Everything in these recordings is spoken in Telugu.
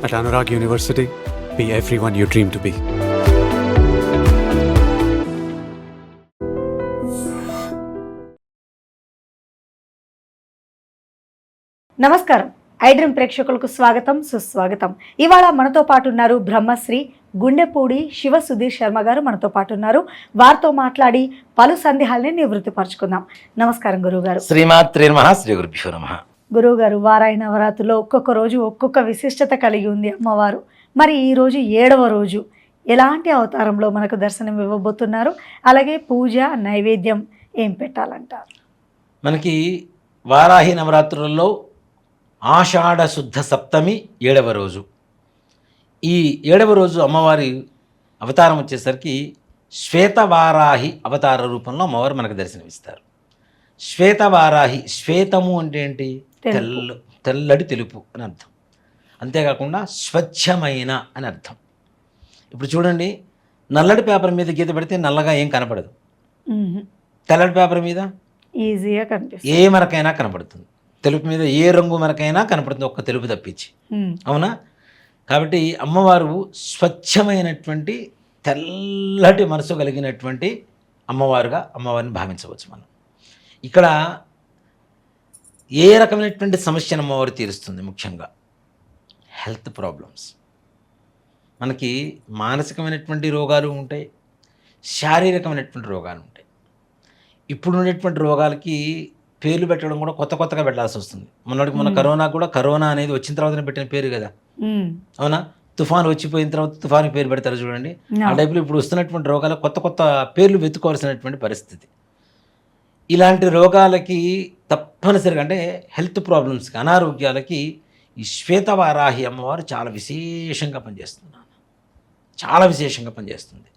At Anurag University, be everyone you dream to be. నమస్కారం. ఐడ్రీమ్ ప్రేక్షకులకు స్వాగతం, సుస్వాగతం. ఇవాళ మనతో పాటు ఉన్నారు బ్రహ్మశ్రీ గుండెపూడి శివ సుధీర్ శర్మ గారు మనతో పాటు ఉన్నారు. వారితో మాట్లాడి పలు సందేహాలని నివృత్తిపరచుకుందాం. నమస్కారం గురువుగారు. శ్రీమాత్రే నమః. శ్రీ గురుభ్యో నమః. గురువుగారు, వారాయి నవరాత్రిలో ఒక్కొక్క రోజు ఒక్కొక్క విశిష్టత కలిగి ఉంది అమ్మవారు. మరి ఈ రోజు 7వ రోజు ఎలాంటి అవతారంలో మనకు దర్శనం ఇవ్వబోతున్నారు? అలాగే పూజ నైవేద్యం ఏం పెట్టాలంటారు? మనకి వారాహి నవరాత్రులలో ఆషాఢ శుద్ధ సప్తమి 7వ రోజు. ఈ 7వ రోజు అమ్మవారి అవతారం వచ్చేసరికి శ్వేతవారాహి అవతార రూపంలో అమ్మవారు మనకు దర్శనమిస్తారు. శ్వేతవారాహి, శ్వేతము అంటే ఏంటి? తెల్లటి తెలుపు అని అర్థం. అంతేకాకుండా స్వచ్ఛమైన అని అర్థం. ఇప్పుడు చూడండి, నల్లటి పేపర్ మీద గీత పెడితే నల్లగా ఏం కనపడదు. తెల్లటి పేపర్ మీద ఈజీగా కనిపిస్తుంది, ఏ మరకైనా కనపడుతుంది. తెలుపు మీద ఏ రంగు మరకైనా కనపడుతుంది, ఒక్క తెలుపు తప్పించి. అవునా? కాబట్టి అమ్మవారు స్వచ్ఛమైనటువంటి తెల్లటి మనసు కలిగినటువంటి అమ్మవారిని భావించవచ్చు మనం. ఇక్కడ ఏ రకమైనటువంటి సమస్యను అమ్మవారు తీరుస్తుంది? ముఖ్యంగా హెల్త్ ప్రాబ్లమ్స్. మనకి మానసికమైనటువంటి రోగాలు ఉంటాయి, శారీరకమైనటువంటి రోగాలు ఉంటాయి. ఇప్పుడు ఉండేటువంటి రోగాలకి పేర్లు పెట్టడం కూడా కొత్తగా పెట్టాల్సి వస్తుంది. మొన్న కరోనా కూడా కరోనా అనేది వచ్చిన తర్వాతనే పెట్టిన పేరు కదా. అవునా? తుఫాను వచ్చిపోయిన తర్వాత తుఫాను పేరు పెడతారు చూడండి. ఆ టైపులో ఇప్పుడు వస్తున్నటువంటి రోగాలు కొత్త పేర్లు వెతుకోవాల్సినటువంటి పరిస్థితి. ఇలాంటి రోగాలకి తప్పనిసరిగా, అంటే హెల్త్ ప్రాబ్లమ్స్కి, అనారోగ్యాలకి ఈ శ్వేతవారాహి అమ్మవారు చాలా విశేషంగా పనిచేస్తుంది.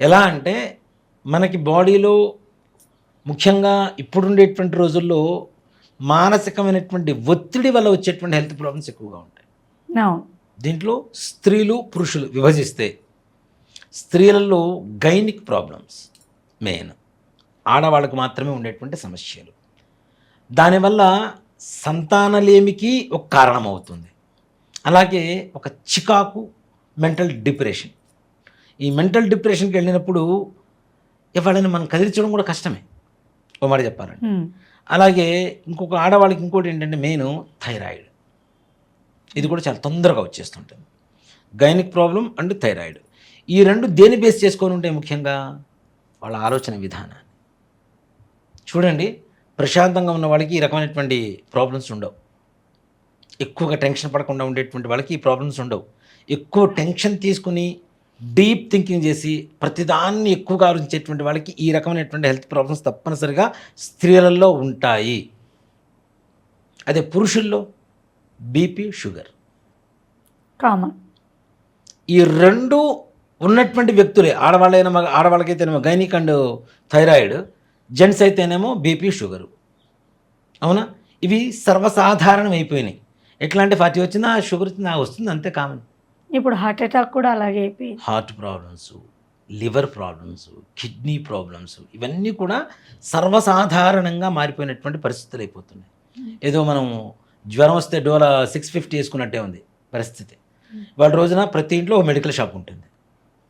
ఎలా అంటే మనకి బాడీలో ముఖ్యంగా ఇప్పుడుండేటువంటి రోజుల్లో మానసికమైనటువంటి ఒత్తిడి వల్ల వచ్చేటువంటి హెల్త్ ప్రాబ్లమ్స్ ఎక్కువగా ఉంటాయి. దీంట్లో స్త్రీలు పురుషులు విభజిస్తే స్త్రీలలో గైనిక్ ప్రాబ్లమ్స్ మెయిన్, ఆడవాళ్ళకు మాత్రమే ఉండేటువంటి సమస్యలు. దానివల్ల సంతానలేమికి ఒక కారణం అవుతుంది. అలాగే ఒక చికాకు, మెంటల్ డిప్రెషన్. ఈ మెంటల్ డిప్రెషన్కి వెళ్ళినప్పుడు ఎవరైనా మనం కదిలించడం కూడా కష్టమే, ఓ మాట చెప్పాలంటే. అలాగే ఇంకొక ఆడవాళ్ళకి ఇంకోటి ఏంటంటే మెయిన్ థైరాయిడ్. ఇది కూడా చాలా తొందరగా వచ్చేస్తుంటుంది. గైనిక్ ప్రాబ్లం అండ్ థైరాయిడ్, ఈ రెండు దేని బేస్ చేసుకొని ఉంటాయి? ముఖ్యంగా వాళ్ళ ఆలోచన విధానాన్ని. చూడండి, ప్రశాంతంగా ఉన్న వాళ్ళకి ఈ రకమైనటువంటి ప్రాబ్లమ్స్ ఉండవు. ఎక్కువగా టెన్షన్ పడకుండా ఉండేటువంటి వాళ్ళకి ఈ ప్రాబ్లమ్స్ ఉండవు. ఎక్కువ టెన్షన్ తీసుకుని డీప్ థింకింగ్ చేసి ప్రతిదాన్ని ఎక్కువగా ఆలోచించేటువంటి వాళ్ళకి ఈ రకమైనటువంటి హెల్త్ ప్రాబ్లమ్స్ తప్పనిసరిగా స్త్రీలలో ఉంటాయి. అదే పురుషుల్లో బీపీ, షుగర్ కామన్. ఈ రెండు ఉన్నటువంటి వ్యక్తులే, ఆడవాళ్ళకైతేనేమో గైనిక్ అండ్ థైరాయిడ్, జెంట్స్ అయితేనేమో బీపీ, షుగరు. అవునా? ఇవి సర్వసాధారణం అయిపోయినాయి. ఎట్లా అంటే 40 వచ్చిందా షుగర్ వచ్చిందా వస్తుంది, అంతే కామన్. ఇప్పుడు హార్ట్ అటాక్ కూడా అలాగే అయిపోయింది. Heart problems, liver problems, kidney problems, ఇవన్నీ కూడా సర్వసాధారణంగా మారిపోయినటువంటి పరిస్థితులు అయిపోతున్నాయి. ఏదో మనం జ్వరం వస్తే డోలా 650 వేసుకున్నట్టే ఉంది పరిస్థితి. వాళ్ళ రోజున ప్రతి ఇంట్లో ఒక మెడికల్ షాప్ ఉంటుంది.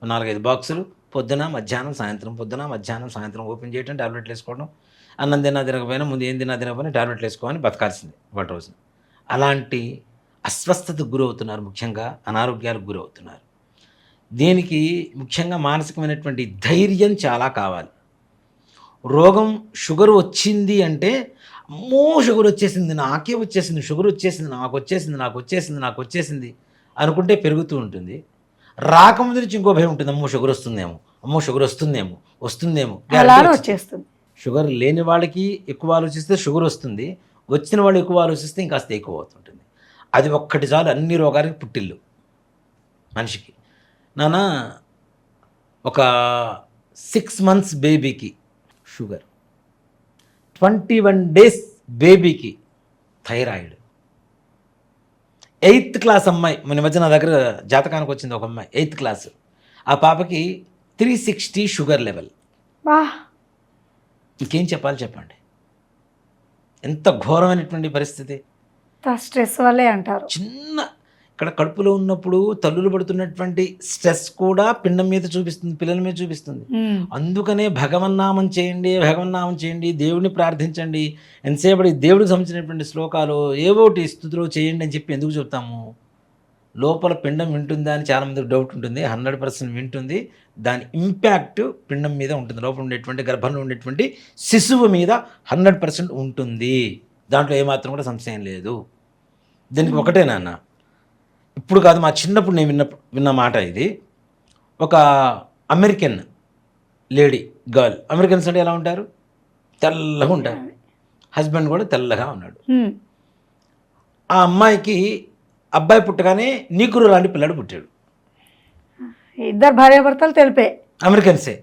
4-5 బాక్సులు, పొద్దున మధ్యాహ్నం సాయంత్రం, పొద్దున మధ్యాహ్నం సాయంత్రం ఓపెన్ చేయడం, టాబ్లెట్లు వేసుకోవడం. అన్నం తినకపోయినా ముందు ఏం తినకపోయినా టాబ్లెట్లు వేసుకోవాలని బతకాల్సిందే వాళ్ళ రోజున. అలాంటి అస్వస్థతకు గురవుతున్నారు, ముఖ్యంగా అనారోగ్యాలకు గురవుతున్నారు. దీనికి ముఖ్యంగా మానసికమైనటువంటి ధైర్యం చాలా కావాలి. రోగం షుగర్ వచ్చింది అంటే అమ్మో షుగర్ వచ్చేసింది, నాకే వచ్చేసింది, షుగర్ వచ్చేసింది, నాకు వచ్చేసింది అనుకుంటే పెరుగుతూ ఉంటుంది. రాకముందు నుంచి ఇంకో భయం ఉంటుంది, అమ్మో షుగర్ వస్తుందేమో. వచ్చేస్తుంది. షుగర్ లేని వాళ్ళకి ఎక్కువ ఆలోచిస్తే షుగర్ వస్తుంది, వచ్చిన వాళ్ళు ఎక్కువ ఆలోచిస్తే ఇంకాస్త ఎక్కువ అవుతుంటుంది. అది ఒక్కటి చాలు అన్ని రోగాలకి పుట్టిల్లు మనిషికి. నాన్న, ఒక 6 months బేబీకి షుగర్, 21 days బేబీకి థైరాయిడ్, 8th class అమ్మాయి, మన మధ్య నా దగ్గర జాతకానికి వచ్చింది ఒక అమ్మాయి, 8th class, ఆ పాపకి 360 షుగర్ లెవెల్. ఇంకేం చెప్పండి? ఎంత ఘోరమైనటువంటి పరిస్థితి. స్ట్రెస్ వల్లే అంటారు. చిన్న అక్కడ కడుపులో ఉన్నప్పుడు తల్లులు పడుతున్నటువంటి స్ట్రెస్ కూడా పిండం మీద చూపిస్తుంది, పిల్లల మీద చూపిస్తుంది. అందుకనే భగవన్నామం చేయండి, దేవుడిని ప్రార్థించండి, ఎంతసేపటి దేవుడికి సంబంధించినటువంటి శ్లోకాలు ఏవోటి స్థుతిలో చేయండి అని చెప్పి ఎందుకు చెప్తాము? లోపల పిండం వింటుందా అని చాలామందికి డౌట్ ఉంటుంది. 100% వింటుంది. దాని ఇంపాక్ట్ పిండం మీద ఉంటుంది, లోపల ఉండేటువంటి గర్భంలో ఉండేటువంటి శిశువు మీద 100% ఉంటుంది. దాంట్లో ఏమాత్రం కూడా సంశయం లేదు. దీనికి ఒకటే నాన్న, ఇప్పుడు కాదు, మా చిన్నప్పుడు నేను విన్న మాట ఇది. ఒక అమెరికన్ లేడీ గర్ల్, అమెరికన్స్ అంటే ఎలా ఉంటారు? తెల్లగా ఉంటారు. హస్బెండ్ కూడా తెల్లగా ఉన్నాడు. ఆ అమ్మాయికి అబ్బాయి పుట్టగానే నీగ్రో లాంటి పిల్లాడు పుట్టాడు. ఇద్దరు భార్యాభర్తలు తెలిపే అమెరికన్సే,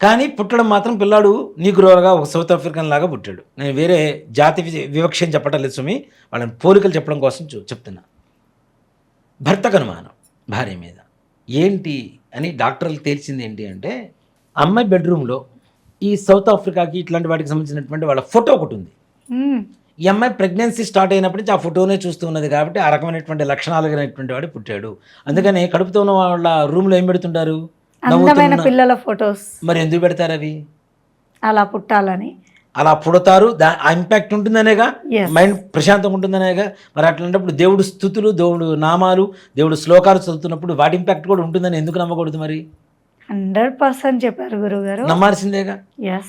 కానీ పుట్టడం మాత్రం పిల్లాడు నీగ్రోగా ఒక సౌత్ ఆఫ్రికన్ లాగా పుట్టాడు. నేను వేరే జాతి వివక్షని చెప్పడం లేదు సుమి, వాళ్ళని పోలికలు చెప్పడం కోసం చెప్తున్నా. భర్తకు అనుమానం భార్య మీద. ఏంటి అని డాక్టర్లు తేల్చింది ఏంటి అంటే, అమ్మాయి బెడ్రూమ్లో ఈ సౌత్ ఆఫ్రికాకి ఇట్లాంటి వాటికి సంబంధించినటువంటి వాళ్ళ ఫోటో ఒకటి ఉంది. ఈ అమ్మాయి ప్రెగ్నెన్సీ స్టార్ట్ అయినప్పటి నుంచి ఆ ఫోటోనే చూస్తూ ఉన్నది కాబట్టి ఆ రకమైనటువంటి లక్షణాలు కలిగినటువంటి వాడు పుట్టాడు. అందుకని కడుపుతో ఉన్న వాళ్ళ రూమ్లో ఏం పెడుతుంటారు? అందమైన పిల్లల ఫొటోస్. మరి ఎందుకు పెడతారు అవి? అలా పుట్టాలని, అలా పుడతారు. ఆ ఇంపాక్ట్ ఉంటుందనేగా, మైండ్ ప్రశాంతంగా ఉంటుందనేగా. మరి అట్లాంటప్పుడు దేవుడు స్థుతులు, దేవుడు నామాలు, దేవుడు శ్లోకాలు చదువుతున్నప్పుడు వాటి ఇంపాక్ట్ కూడా ఉంటుందని ఎందుకు నమ్మకూడదు? మరి 100% చెప్పారు గురుగారు, నమ్మాల్సిందేగా.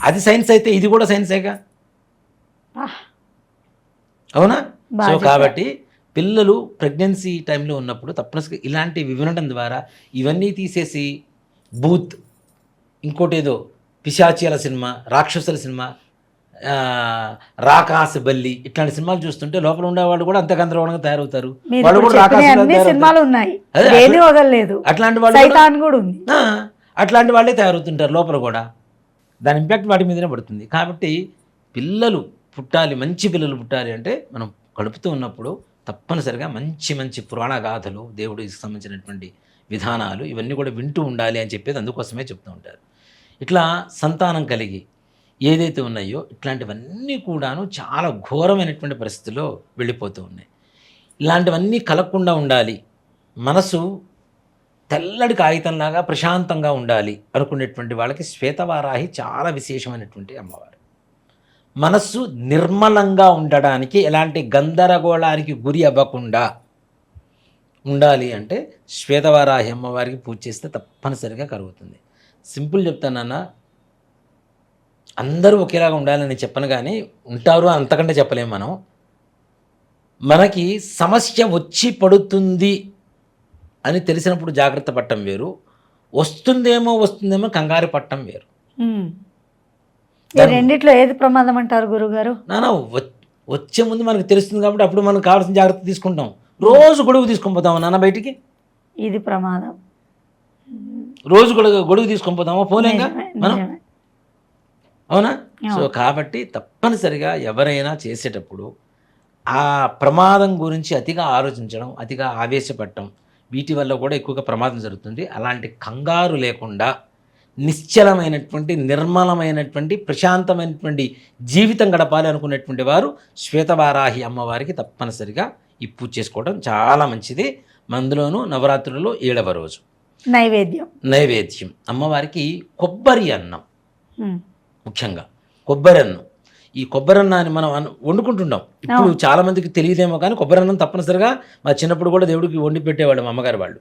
అది సైన్స్ అయితే ఇది కూడా సైన్సేగా, అవునా? సో కాబట్టి పిల్లలు ప్రెగ్నెన్సీ టైంలో ఉన్నప్పుడు తప్పనిసరిగా ఇలాంటివి వినడం ద్వారా ఇవన్నీ తీసేసి బూత్, ఇంకోటి ఏదో పిశాచియాల సినిమా, రాక్షసుల సినిమా, రాకాస బల్లి, ఇట్లాంటి సినిమాలు చూస్తుంటే లోపల ఉండేవాళ్ళు కూడా అంత గందరగోళంగా తయారవుతారు. వాళ్ళు కూడా అట్లాంటి వాళ్ళే తయారవుతుంటారు లోపల కూడా. దాని ఇంపాక్ట్ వాటి మీదనే పడుతుంది. కాబట్టి పిల్లలు పుట్టాలి, మంచి పిల్లలు పుట్టాలి అంటే మనం కడుపుతూ ఉన్నప్పుడు తప్పనిసరిగా మంచి మంచి పురాణ గాథలు, దేవుడికి సంబంధించినటువంటి విధానాలు ఇవన్నీ కూడా వింటూ ఉండాలి అని చెప్పేది అందుకోసమే చెప్తూ ఉంటారు. ఇట్లా సంతానం కలిగి ఏదైతే ఉన్నాయో ఇట్లాంటివన్నీ కూడాను చాలా ఘోరమైనటువంటి పరిస్థితుల్లో వెళ్ళిపోతూ ఉన్నాయి. ఇలాంటివన్నీ కలగకుండా ఉండాలి, మనసు తెల్లడి కాగితంలాగా ప్రశాంతంగా ఉండాలి అనుకునేటువంటి వాళ్ళకి శ్వేతవారాహి చాలా విశేషమైనటువంటి అమ్మవారు. మనస్సు నిర్మలంగా ఉండడానికి, ఎలాంటి గందరగోళానికి గురి అవ్వకుండా ఉండాలి అంటే శ్వేతవారాహి అమ్మవారికి పూజ చేస్తే తప్పనిసరిగా కలుగుతుంది. సింపుల్ చెప్తానన్న, అందరూ ఒకేలాగా ఉండాలని చెప్పను, కానీ ఉంటారు అంతకంటే చెప్పలేము మనం. మనకి సమస్య వచ్చి పడుతుంది అని తెలిసినప్పుడు జాగ్రత్త పడటం వేరు, వస్తుందేమో కంగారు పడటం వేరు. రెండిట్లో ఏది ప్రమాదం అంటారు గురుగారు? నానా వచ్చే ముందు మనకు తెలుస్తుంది కాబట్టి అప్పుడు మనకు కావాల్సిన జాగ్రత్త తీసుకుంటాం. రోజు గొడుగు తీసుకొని పోతామా నాన్న బయటికి? ఇది ప్రమాదం. రోజు గొడుగు తీసుకొని పోతామా? పోలేంగా మనం, అవునా? సో కాబట్టి తప్పనిసరిగా ఎవరైనా చేసేటప్పుడు ఆ ప్రమాదం గురించి అతిగా ఆలోచించడం, అతిగా ఆవేశపడటం, వీటి వల్ల కూడా ఎక్కువగా ప్రమాదం జరుగుతుంది. అలాంటి కంగారు లేకుండా నిశ్చలమైనటువంటి, నిర్మలమైనటువంటి, ప్రశాంతమైనటువంటి జీవితం గడపాలి అనుకునేటువంటి వారు శ్వేతవారాహి అమ్మవారికి తప్పనిసరిగా ఈ పూజ చేసుకోవడం చాలా మంచిది. అందులోనూ నవరాత్రులలో 7వ రోజు నైవేద్యం అమ్మవారికి కొబ్బరి అన్నం, ముఖ్యంగా కొబ్బరి అన్నం. ఈ కొబ్బరి అన్నాన్ని మనం వండుకుంటున్నాం. ఇప్పుడు చాలామందికి తెలియదేమో కానీ కొబ్బరి అన్నం తప్పనిసరిగా మా చిన్నప్పుడు కూడా దేవుడికి వండి పెట్టేవాళ్ళు మా అమ్మగారు వాళ్ళు.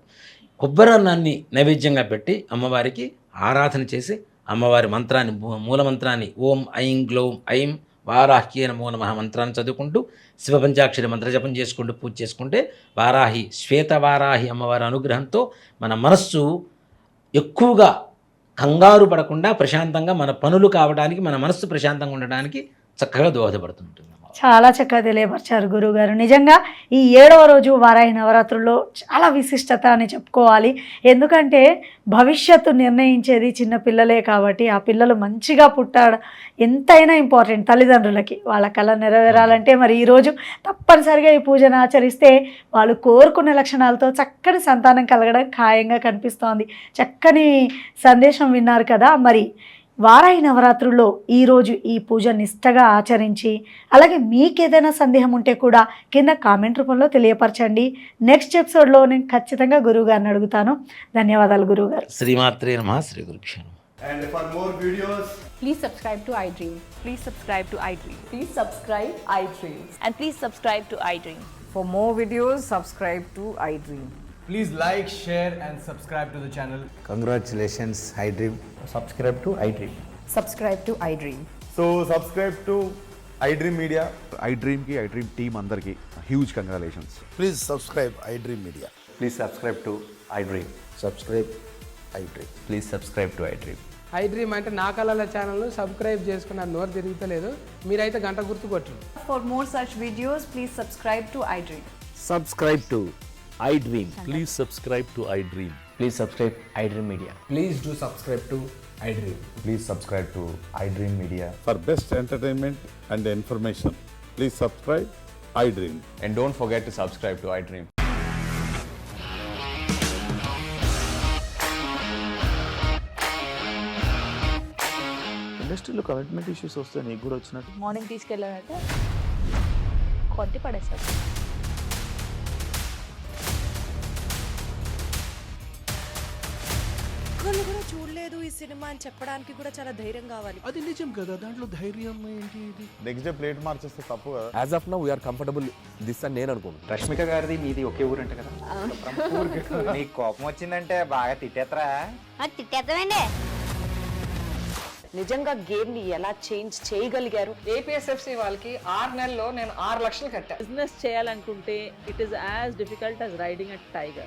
కొబ్బరి అన్నాన్ని నైవేద్యంగా పెట్టి అమ్మవారికి ఆరాధన చేసి అమ్మవారి మంత్రాన్ని, మూలమంత్రాన్ని ఓం ఐం గ్లౌం ఐం వారాహ్యే నమో నమః మంత్రాన్ని చదువుకుంటూ శివపంచాక్షరి మంత్రజపం చేసుకుంటూ పూజ చేసుకుంటే వారాహి, శ్వేతవారాహి అమ్మవారి అనుగ్రహంతో మన మనస్సు ఎక్కువగా కంగారు పడకుండా ప్రశాంతంగా మన పనులు కావడానికి, మన మనస్సు ప్రశాంతంగా ఉండడానికి చక్కగా దోహదపడుతుంటుంది. చాలా చక్కగా తెలియపరిచారు గురువుగారు. నిజంగా ఈ 7వ రోజు వారాహి నవరాత్రుల్లో చాలా విశిష్టత అని చెప్పుకోవాలి. ఎందుకంటే భవిష్యత్తు నిర్ణయించేది చిన్న పిల్లలే కాబట్టి ఆ పిల్లలు మంచిగా పుట్టాడు ఎంతైనా ఇంపార్టెంట్ తల్లిదండ్రులకి. వాళ్ళ కళ నెరవేరాలంటే మరి ఈరోజు తప్పనిసరిగా ఈ పూజను ఆచరిస్తే వాళ్ళు కోరుకునే లక్షణాలతో చక్కని సంతానం కలగడం ఖాయంగా కనిపిస్తోంది. చక్కని సందేశం విన్నారు కదా. మరి వారాహి నవరాత్రుల్లో ఈరోజు ఈ పూజ నిష్టగా ఆచరించి అలాగే మీకేదైనా సందేహం ఉంటే కూడా కింద కామెంట్ రూపంలో తెలియపరచండి. నెక్స్ట్ ఎపిసోడ్లో నేను ఖచ్చితంగా గురువుగారిని అడుగుతాను. ధన్యవాదాలు గురువుగారు. శ్రీమాత్రే నమః. శ్రీ గురుభ్యో నమః. And for more videos, Please subscribe to iDream. Please subscribe to iDream. Please subscribe iDream. And please subscribe to iDream. For more videos, subscribe to iDream. please like, share and subscribe to the channel. Congratulations, iDream. subscribe to iDream. Subscribe to iDream. So subscribe to iDream Media. iDream ki iDream team andarki huge congratulations. Please subscribe iDream Media. Please subscribe to iDream. Subscribe iDream. Please subscribe to iDream. iDream అంటే నా కళల ఛానల్ను సబ్స్క్రైబ్ చేసుకున్న నోరు తిరుగుతలేదు. మీరైతే గంట గుర్తు కొట్టండి. For more such videos, please subscribe to iDream. Subscribe to iDream. Please subscribe to iDream. Please subscribe iDream Media. Please do subscribe to iDream. Please subscribe to iDream Media. For best entertainment and information, please subscribe iDream. And don't forget to subscribe to iDream. ఇండస్ట్రీలో కమిట్మెంట్ ఇష్యూస్ వస్తే నీకు కూడా వచ్చినట్టు మార్నింగ్ తీసుకెళ్ళారంటే కొట్టి పడేస్తారు. ఒక్కళ్ళు కూడా చూడలేదు ఈ సినిమా అని చెప్పడానికి కూడా చాలా ధైర్యం కావాలి. అది నిజం కదా, దాంట్లో ధైర్యం ఏంటి? ఇది నెక్స్ట్ డే ప్లేట్ మార్చేస్తే తప్పు కదా. As of now we're comfortable this అని నేను అనుకుంటున్నాను. రష్మిక గారిది మీది ఒకే ఊరు అంట కదా. నీకు కోపం వచ్చిందంటే బాగా తిట్టేత్తరా? తిట్టేద్దామండి. నిజంగా గేమ్ ని ఎలా చేంజ్ చేయగలిగారు? ఏపీఎస్ఎఫ్సి వాళ్ళకి 6 నెలల్లో నేను 6 లక్షలు కట్టా. బిజినెస్ చేయాలనుకుంటే it is as difficult as riding a tiger.